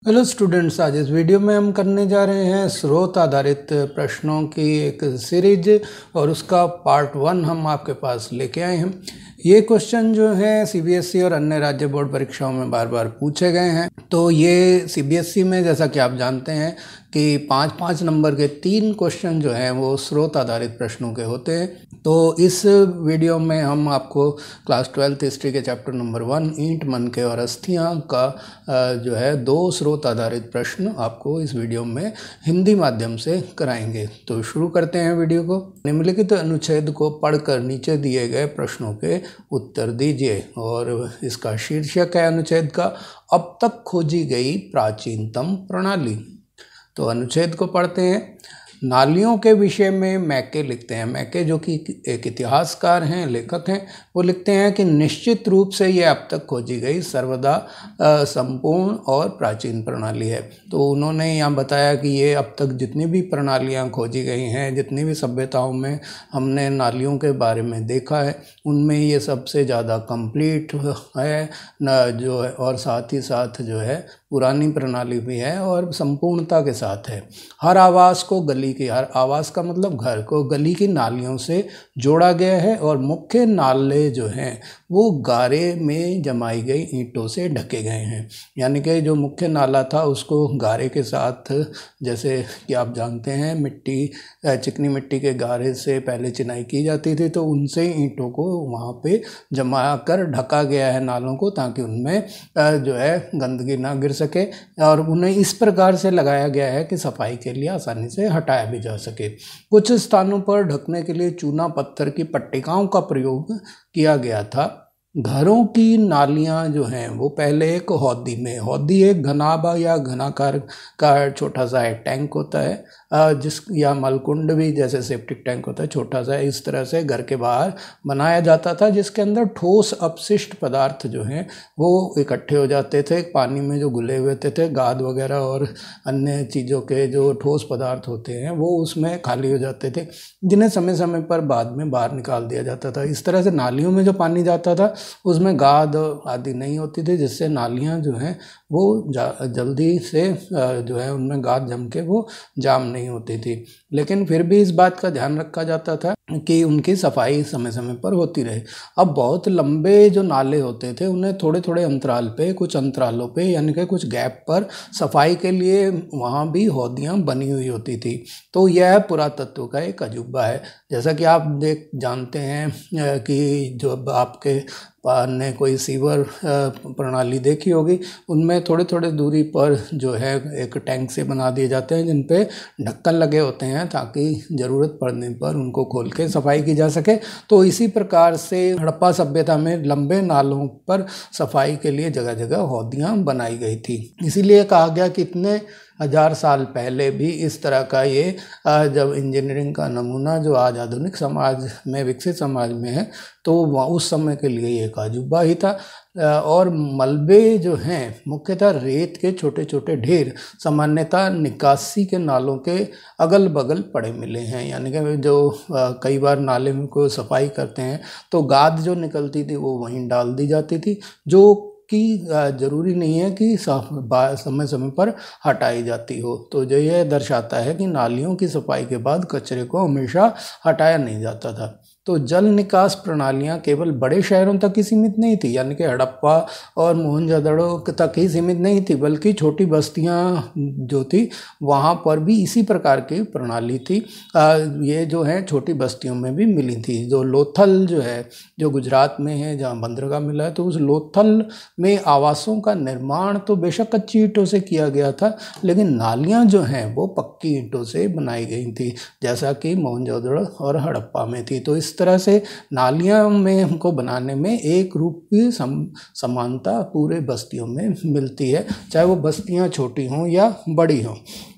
Hello students, आज इस video में हम करने जा रहे हैं स्रोत आधारित प्रश्नों की एक सीरीज और उसका पार्ट 1 हम आपके पास लेके आए हैं। ये क्वेश्चन जो है सीबीएसई और अन्य राज्य बोर्ड परीक्षाओं में बार बार पूछे गए हैं। तो ये सीबीएसई में जैसा कि आप जानते हैं कि 5-5 नंबर के 3 क्वेश्चन जो हैं वो स्रोत आधारित प्रश्नों के होते हैं। तो इस वीडियो में हम आपको क्लास 12th हिस्ट्री के चैप्टर नंबर 1 ईंट, मनके और अस्थियां का जो है 2 स्रोत आधारित प्रश्न आपको इस वीडियो में हिंदी माध्यम से कराएंगे। तो शुरू करते हैं वीडियो को। निम्नलिखित अनुच्छेद को पढ़कर नीचे दिए गए प्रश्नों के उत्तर दीजिए। और इसका शीर्षक है अनुच्छेद का, अब तक खोजी गई प्राचीनतम प्रणाली। तो अनुच्छेद को पढ़ते हैं। नालियों के विषय में मैके लिखते हैं। मैके जो कि एक इतिहासकार हैं, लेखक हैं, वो लिखते हैं कि निश्चित रूप से ये अब तक खोजी गई सर्वदा संपूर्ण और प्राचीन प्रणाली है। तो उन्होंने यहाँ बताया कि ये अब तक जितनी भी प्रणालियाँ खोजी गई हैं, जितनी भी सभ्यताओं में हमने नालियों के बारे में देखा है, उनमें ये सबसे ज़्यादा कंप्लीट है न जो है, और साथ ही साथ जो है पुरानी प्रणाली भी है और संपूर्णता के साथ है। हर आवास को गली की, हर आवास का मतलब घर को, गली की नालियों से जोड़ा गया है और मुख्य नाले जो हैं वो गारे में जमाई गई ईंटों से ढके गए हैं। यानी कि जो मुख्य नाला था उसको गारे के साथ, जैसे कि आप जानते हैं मिट्टी, चिकनी मिट्टी के गारे से पहले चिनाई की जाती थी, तो उनसे ईंटों को वहाँ पे जमा कर ढका गया है नालों को, ताकि उनमें जो है गंदगी ना गिर सके और उन्हें इस प्रकार से लगाया गया है कि सफाई के लिए आसानी से हटाया भी जा सके। कुछ स्थानों पर ढकने के लिए चूना पत्थर की पट्टिकाओं का प्रयोग किया गया था। घरों की नालियां जो हैं वो पहले एक हौदी में, हौदी एक घनाभा या घनाकार का छोटा सा एक टैंक होता है, जिस या मलकुंड भी जैसे सेप्टिक टैंक होता है छोटा सा, इस तरह से घर के बाहर बनाया जाता था, जिसके अंदर ठोस अपशिष्ट पदार्थ जो हैं वो इकट्ठे हो जाते थे, पानी में जो घुले हुए थे, गाद वगैरह और अन्य चीज़ों के जो ठोस पदार्थ होते हैं वो उसमें खाली हो जाते थे, जिन्हें समय समय पर बाद में बाहर निकाल दिया जाता था। इस तरह से नालियों में जो पानी जाता था उसमें गाद आदि नहीं होती थी, जिससे नालियाँ जो हैं वो जल्दी से जो है उनमें गाद जम के वो जाम नहीं होती थी। लेकिन फिर भी इस बात का ध्यान रखा जाता था कि उनकी सफाई समय समय पर होती रहे। अब बहुत लंबे जो नाले होते थे उन्हें थोड़े थोड़े अंतराल पे, कुछ अंतरालों पे यानी कि कुछ गैप पर सफाई के लिए वहाँ भी हौदियाँ बनी हुई होती थी। तो यह पुरातत्व का एक अजूबा है। जैसा कि आप जानते हैं कि जो आपके ने कोई सीवर प्रणाली देखी होगी, उनमें थोड़े थोड़े दूरी पर जो है एक टैंक से बना दिए जाते हैं जिन पे ढक्कन लगे होते हैं, ताकि ज़रूरत पड़ने पर उनको खोल के सफाई की जा सके। तो इसी प्रकार से हड़प्पा सभ्यता में लंबे नालों पर सफाई के लिए जगह जगह हौदियाँ बनाई गई थी। इसीलिए कहा गया कि इतने 1000 साल पहले भी इस तरह का ये जब इंजीनियरिंग का नमूना जो आज आधुनिक समाज में, विकसित समाज में है, तो उस समय के लिए ये एक अजूबा ही था। और मलबे जो हैं मुख्यतः रेत के छोटे छोटे ढेर सामान्यतः निकासी के नालों के अगल बगल पड़े मिले हैं। यानी कि जो कई बार नाले में कोई सफाई करते हैं तो गाद जो निकलती थी वो वहीं डाल दी जाती थी, जो कि ज़रूरी नहीं है कि समय समय पर हटाई जाती हो। तो जो यह दर्शाता है कि नालियों की सफाई के बाद कचरे को हमेशा हटाया नहीं जाता था। तो जल निकास प्रणालियां केवल बड़े शहरों तक ही सीमित नहीं थी, यानी कि हड़प्पा और मोहनजोदड़ो तक ही सीमित नहीं थी, बल्कि छोटी बस्तियां जो थी वहां पर भी इसी प्रकार की प्रणाली थी। ये जो है छोटी बस्तियों में भी मिली थी। जो लोथल जो है, जो गुजरात में है, जहाँ बंदरगाह मिला है, तो उस लोथल में आवासों का निर्माण तो बेशक कच्ची ईंटों से किया गया था, लेकिन नालियाँ जो हैं वो पक्की ईंटों से बनाई गई थी, जैसा कि मोहनजोदड़ो और हड़प्पा में थी। तो इस तरह से नालियाँ में हमको बनाने में एक रूप की समानता पूरे बस्तियों में मिलती है, चाहे वो बस्तियाँ छोटी हों या बड़ी हों।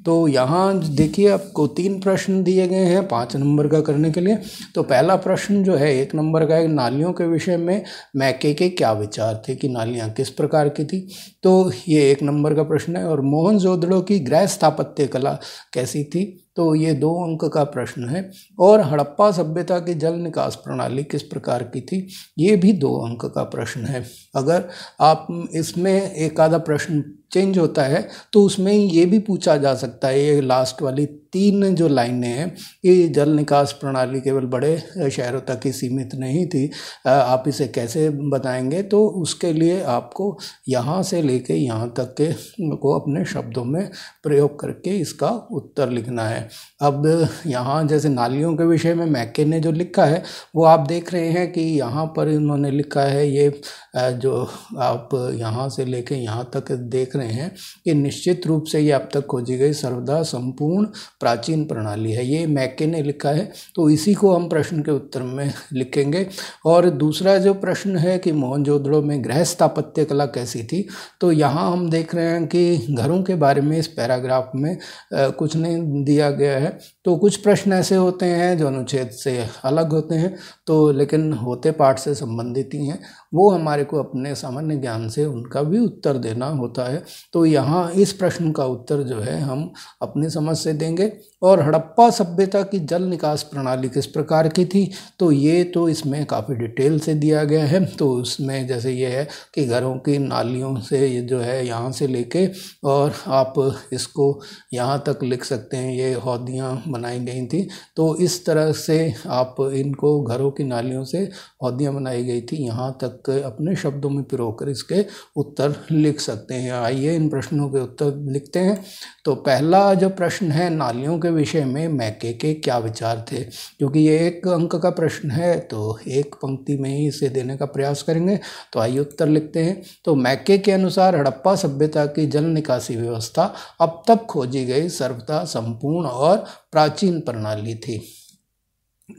तो यहाँ देखिए आपको 3 प्रश्न दिए गए हैं 5 नंबर का करने के लिए। तो पहला प्रश्न जो है 1 नंबर का है, नालियों के विषय में मैके के क्या विचार थे, कि नालियाँ किस प्रकार की थी। तो ये 1 नंबर का प्रश्न है। और मोहनजोदड़ो की गृह स्थापत्य कला कैसी थी, तो ये 2 अंक का प्रश्न है। और हड़प्पा सभ्यता की जल निकास प्रणाली किस प्रकार की थी, ये भी 2 अंक का प्रश्न है। अगर आप इसमें एक आधा प्रश्न चेंज होता है तो उसमें ये भी पूछा जा सकता है, ये लास्ट वाली 3 जो लाइनें हैं, ये जल निकास प्रणाली केवल बड़े शहरों तक ही सीमित नहीं थी, आप इसे कैसे बताएंगे, तो उसके लिए आपको यहाँ से लेके यहाँ तक के को अपने शब्दों में प्रयोग करके इसका उत्तर लिखना है। अब यहाँ जैसे नालियों के विषय में मैके ने जो लिखा है वो आप देख रहे हैं कि यहाँ पर इन्होंने लिखा है, ये जो आप यहाँ से लेके यहाँ तक देख रहे हैं कि निश्चित रूप से ये अब तक खोजी गई सर्वदा संपूर्ण प्राचीन प्रणाली है, ये मैके ने लिखा है। तो इसी को हम प्रश्न के उत्तर में लिखेंगे। और दूसरा जो प्रश्न है कि मोहनजोदड़ो में गृह स्थापत्य कला कैसी थी, तो यहाँ हम देख रहे हैं कि घरों के बारे में इस पैराग्राफ में कुछ नहीं दिया गया है। तो कुछ प्रश्न ऐसे होते हैं जो अनुच्छेद से अलग होते हैं, तो लेकिन होते पाठ से संबंधित ही हैं, वो हमारे को अपने सामान्य ज्ञान से उनका भी उत्तर देना होता है। तो यहाँ इस प्रश्न का उत्तर जो है हम अपनी समझ से देंगे। और हड़प्पा सभ्यता की जल निकास प्रणाली किस प्रकार की थी, तो ये तो इसमें काफ़ी डिटेल से दिया गया है। तो उसमें जैसे ये है कि घरों की नालियों से ये जो है यहाँ से लेके और आप इसको यहाँ तक लिख सकते हैं, ये हौदियाँ बनाई गई थी। तो इस तरह से आप इनको घरों की नालियों से हौदियाँ बनाई गई थी यहाँ तक अपने शब्दों में पिरोकर इसके उत्तर लिख सकते हैं। आइए इन प्रश्नों के उत्तर लिखते हैं। तो पहला जो प्रश्न है, नालियों के विषय में मैके के क्या विचार थे, क्योंकि ये 1 अंक का प्रश्न है तो एक पंक्ति में ही इसे देने का प्रयास करेंगे। तो आइए उत्तर लिखते हैं। तो मैके के अनुसार हड़प्पा सभ्यता की जल निकासी व्यवस्था अब तक खोजी गई सर्वथा संपूर्ण और प्राचीन प्रणाली थी।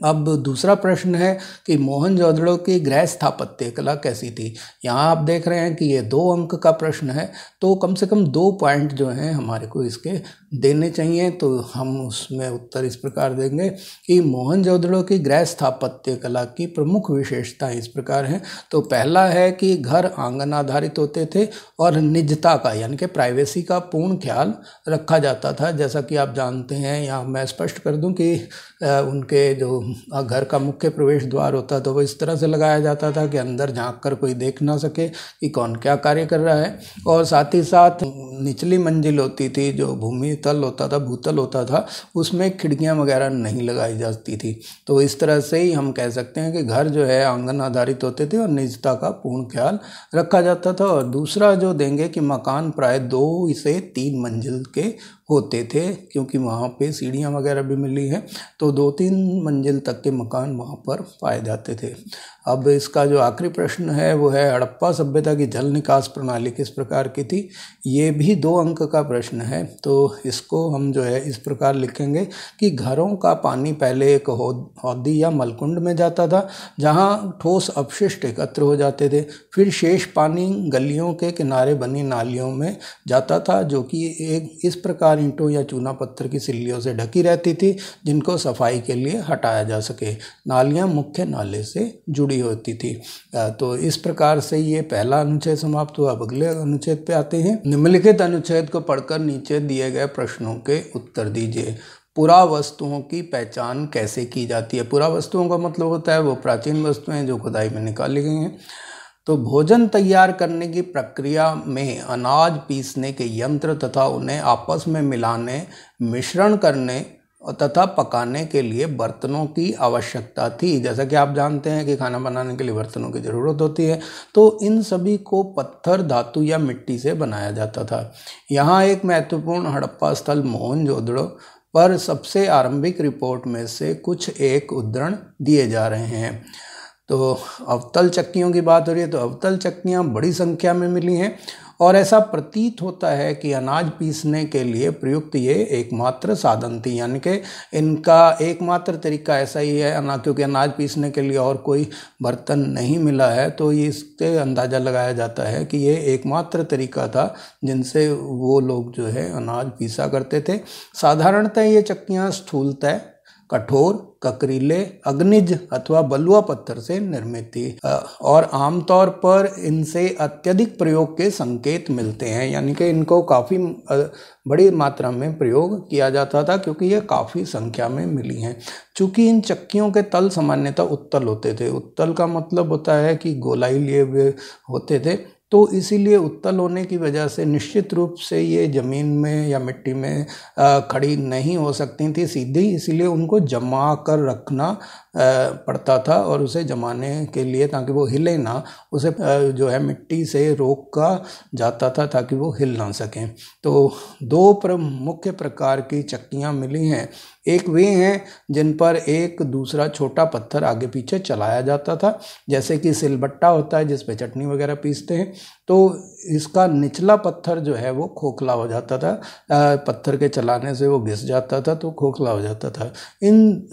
अब दूसरा प्रश्न है कि मोहनजोदड़ो की गृह स्थापत्य कला कैसी थी। यहाँ आप देख रहे हैं कि ये 2 अंक का प्रश्न है, तो कम से कम 2 पॉइंट जो हैं हमारे को इसके देने चाहिए। तो हम उसमें उत्तर इस प्रकार देंगे कि मोहनजोदड़ो की गृह स्थापत्य कला की प्रमुख विशेषताएं इस प्रकार हैं। तो पहला है कि घर आंगन आधारित होते थे और निजता का यानी कि प्राइवेसी का पूर्ण ख्याल रखा जाता था। जैसा कि आप जानते हैं, यहाँ मैं स्पष्ट कर दूं कि उनके जो घर का मुख्य प्रवेश द्वार होता था वो इस तरह से लगाया जाता था कि अंदर झांक कर कोई देख ना सके कि कौन क्या कार्य कर रहा है। और साथ ही साथ निचली मंजिल होती थी, जो भूमि तल होता था, भूतल होता था, उसमें खिड़कियां वगैरह नहीं लगाई जाती थी। तो इस तरह से ही हम कह सकते हैं कि घर जो है आंगन आधारित होते थे और निजता का पूर्ण ख्याल रखा जाता था। और दूसरा जो देंगे कि मकान प्राय 2 से 3 मंजिल के होते थे, क्योंकि वहाँ पे सीढ़ियाँ वगैरह भी मिली हैं, तो 2-3 मंजिल तक के मकान वहाँ पर पाए जाते थे। अब इसका जो आखिरी प्रश्न है वो है हड़प्पा सभ्यता की जल निकास प्रणाली किस प्रकार की थी। ये भी 2 अंक का प्रश्न है। तो इसको हम जो है इस प्रकार लिखेंगे कि घरों का पानी पहले एक हौदी या मलकुंड में जाता था, जहाँ ठोस अपशिष्ट एकत्र हो जाते थे। फिर शेष पानी गलियों के किनारे बनी नालियों में जाता था, जो कि एक इस प्रकार ईंटों या चूना पत्थर की सिल्लियों से ढकी रहती थी, जिनको सफाई के लिए हटाया जा सके। नालियाँ मुख्य नाले से जुड़ी होती थी। तो इस प्रकार से ये पहला अनुच्छेद समाप्त हुआ। अब अगले अनुच्छेद पे आते हैं। निम्नलिखित अनुच्छेद को पढ़कर नीचे दिए गए प्रश्नों के उत्तर दीजिए। पुरावस्तुओं की पहचान कैसे की जाती है। पुरावस्तुओं का मतलब होता है वो प्राचीन वस्तुएं जो खुदाई में निकाली गई हैं। तो भोजन तैयार करने की प्रक्रिया में अनाज पीसने के यंत्र तथा उन्हें आपस में मिलाने, मिश्रण करने तथा पकाने के लिए बर्तनों की आवश्यकता थी। जैसा कि आप जानते हैं कि खाना बनाने के लिए बर्तनों की ज़रूरत होती है, तो इन सभी को पत्थर, धातु या मिट्टी से बनाया जाता था। यहाँ एक महत्वपूर्ण हड़प्पा स्थल मोहनजोदड़ो पर सबसे आरंभिक रिपोर्ट में से कुछ एक उद्धरण दिए जा रहे हैं। तो अवतल चक्कियों की बात हो रही है, तो अवतल चक्कियाँ बड़ी संख्या में मिली हैं और ऐसा प्रतीत होता है कि अनाज पीसने के लिए प्रयुक्त ये एकमात्र साधन थी, यानी कि इनका एकमात्र तरीका ऐसा ही है क्योंकि अनाज पीसने के लिए और कोई बर्तन नहीं मिला है, तो इससे अंदाज़ा लगाया जाता है कि ये एकमात्र तरीका था जिनसे वो लोग जो है अनाज पीसा करते थे। साधारणतः ये चक्कियाँ स्थूलतः कठोर, ककरीले, अग्निज अथवा बलुआ पत्थर से निर्मित थी और आमतौर पर इनसे अत्यधिक प्रयोग के संकेत मिलते हैं, यानी कि इनको काफ़ी बड़ी मात्रा में प्रयोग किया जाता था क्योंकि ये काफ़ी संख्या में मिली हैं। चूँकि इन चक्कियों के तल सामान्यतः उत्तल होते थे, उत्तल का मतलब होता है कि गोलाई लिए हुए होते थे, तो इसीलिए उत्तल होने की वजह से निश्चित रूप से ये ज़मीन में या मिट्टी में खड़ी नहीं हो सकती थी सीधी, इसीलिए उनको जमा कर रखना पड़ता था और उसे जमाने के लिए ताकि वो हिले ना, उसे जो है मिट्टी से रोका जाता था ताकि वो हिल ना सकें। तो दो मुख्य प्रकार की चक्कियाँ मिली हैं। एक वे हैं जिन पर एक दूसरा छोटा पत्थर आगे पीछे चलाया जाता था, जैसे कि सिलबट्टा होता है जिस पे चटनी वगैरह पीसते हैं, तो इसका निचला पत्थर जो है वो खोखला हो जाता था, पत्थर के चलाने से वो घिस जाता था तो खोखला हो जाता था। इन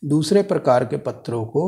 दूसरे प्रकार के पत्थरों को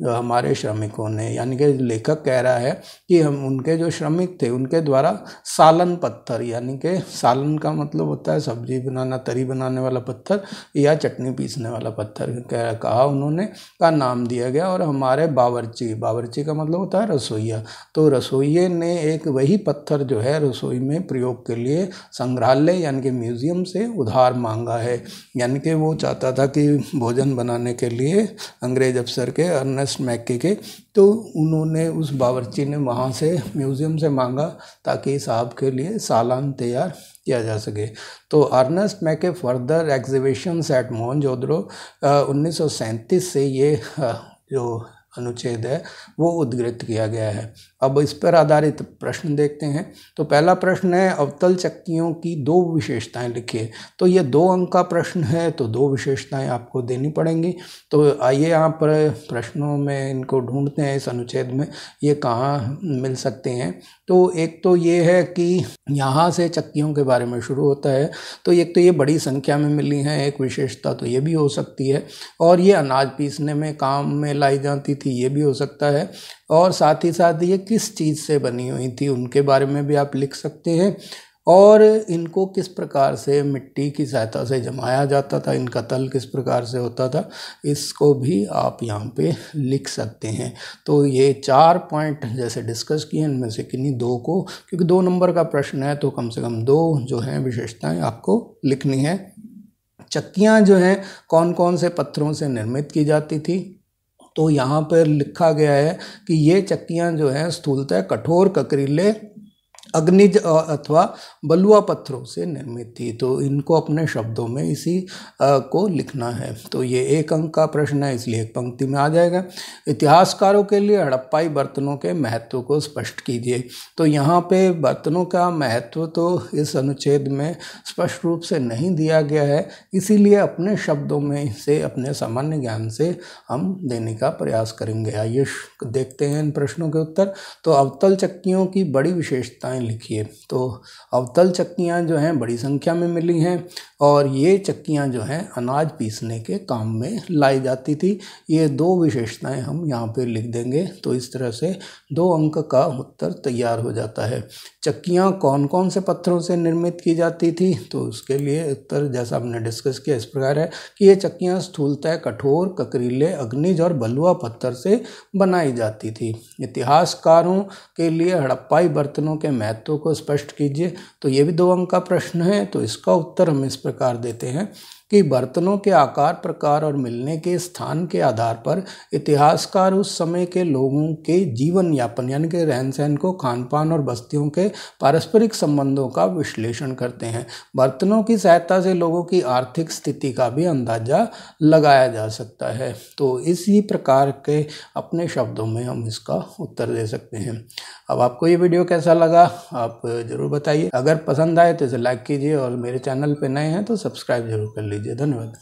हमारे श्रमिकों ने, यानी कि लेखक कह रहा है कि हम उनके जो श्रमिक थे उनके द्वारा सालन पत्थर, यानी कि सालन का मतलब होता है सब्जी बनाना, तरी बनाने वाला पत्थर या चटनी पीसने वाला पत्थर कहा उन्होंने, का नाम दिया गया। और हमारे बावर्ची का मतलब होता है रसोइया, तो रसोइये ने एक वही पत्थर जो है रसोई में प्रयोग के लिए संग्रहालय यानी कि म्यूज़ियम से उधार मांगा है, यानी कि वो चाहता था कि भोजन बनाने के लिए अंग्रेज अफसर के अर्नेस्ट मैके के, तो उन्होंने उस बावर्ची ने वहाँ से म्यूज़ियम से मांगा ताकि साहब के लिए सालन तैयार किया जा सके। तो अर्नेस्ट मैके फर्दर एग्जीबिशंस एट मोहनजोदड़ो 1937 से ये जो अनुच्छेद है वो उद्धृत किया गया है। अब इस पर आधारित प्रश्न देखते हैं। तो पहला प्रश्न है अवतल चक्कियों की दो विशेषताएं लिखिए। तो ये 2 अंक का प्रश्न है, तो 2 विशेषताएं आपको देनी पड़ेंगी। तो आइए यहाँ पर प्रश्नों में इनको ढूंढते हैं, इस अनुच्छेद में ये कहाँ मिल सकते हैं। तो एक तो ये है कि यहाँ से चक्कियों के बारे में शुरू होता है, तो एक तो ये बड़ी संख्या में मिली हैं, एक विशेषता तो ये भी हो सकती है, और ये अनाज पीसने में काम में लाई जाती थी, ये भी हो सकता है, और साथ ही साथ ये किस चीज़ से बनी हुई थी उनके बारे में भी आप लिख सकते हैं, और इनको किस प्रकार से मिट्टी की सहायता से जमाया जाता था, इनका तल किस प्रकार से होता था, इसको भी आप यहाँ पे लिख सकते हैं। तो ये 4 पॉइंट जैसे डिस्कस किए, इनमें से किन्हीं 2 को, क्योंकि 2 नंबर का प्रश्न है तो कम से कम 2 जो हैं विशेषताएं आपको लिखनी है। चक्कियाँ जो हैं कौन कौन से पत्थरों से निर्मित की जाती थी, तो यहाँ पर लिखा गया है कि ये चक्कियाँ जो हैं स्थूलतः कठोर, ककरीले, अग्निज अथवा बलुआ पत्थरों से निर्मित थी। तो इनको अपने शब्दों में इसी को लिखना है। तो ये 1 अंक का प्रश्न है, इसलिए एक पंक्ति में आ जाएगा। इतिहासकारों के लिए हड़प्पाई बर्तनों के महत्व को स्पष्ट कीजिए। तो यहाँ पे बर्तनों का महत्व तो इस अनुच्छेद में स्पष्ट रूप से नहीं दिया गया है, इसीलिए अपने शब्दों में से, अपने सामान्य ज्ञान से हम देने का प्रयास करेंगे। आइए देखते हैं इन प्रश्नों के उत्तर। तो अवतल चक्कियों की बड़ी विशेषताएं लिखिए। तो अवतल चक्कियाँ जो हैं बड़ी संख्या में मिली हैं, और ये चक्कियाँ जो हैं अनाज पीसने के काम में लाई जाती थी। ये 2 विशेषताएं हम यहाँ पे लिख देंगे, तो इस तरह से 2 अंक का उत्तर तैयार हो जाता है। चक्कियाँ कौन कौन से पत्थरों से निर्मित की जाती थी, तो उसके लिए उत्तर जैसा हमने डिस्कस किया इस प्रकार है कि ये चक्कियाँ स्थूलतः कठोर, ककरीले, अग्निज और बलुआ पत्थर से बनाई जाती थी। इतिहासकारों के लिए हड़प्पाई बर्तनों के महत्व को स्पष्ट कीजिए। तो ये भी 2 अंक का प्रश्न है, तो इसका उत्तर हम इस प्रकार देते हैं कि बर्तनों के आकार, प्रकार और मिलने के स्थान के आधार पर इतिहासकार उस समय के लोगों के जीवन यापन यानी कि रहन सहन को, खान पान और बस्तियों के पारस्परिक संबंधों का विश्लेषण करते हैं। बर्तनों की सहायता से लोगों की आर्थिक स्थिति का भी अंदाजा लगाया जा सकता है। तो इसी प्रकार के अपने शब्दों में हम इसका उत्तर दे सकते हैं। अब आपको ये वीडियो कैसा लगा आप ज़रूर बताइए। अगर पसंद आए तो इसे लाइक कीजिए, और मेरे चैनल पे नए हैं तो सब्सक्राइब जरूर कर लीजिए। धन्यवाद।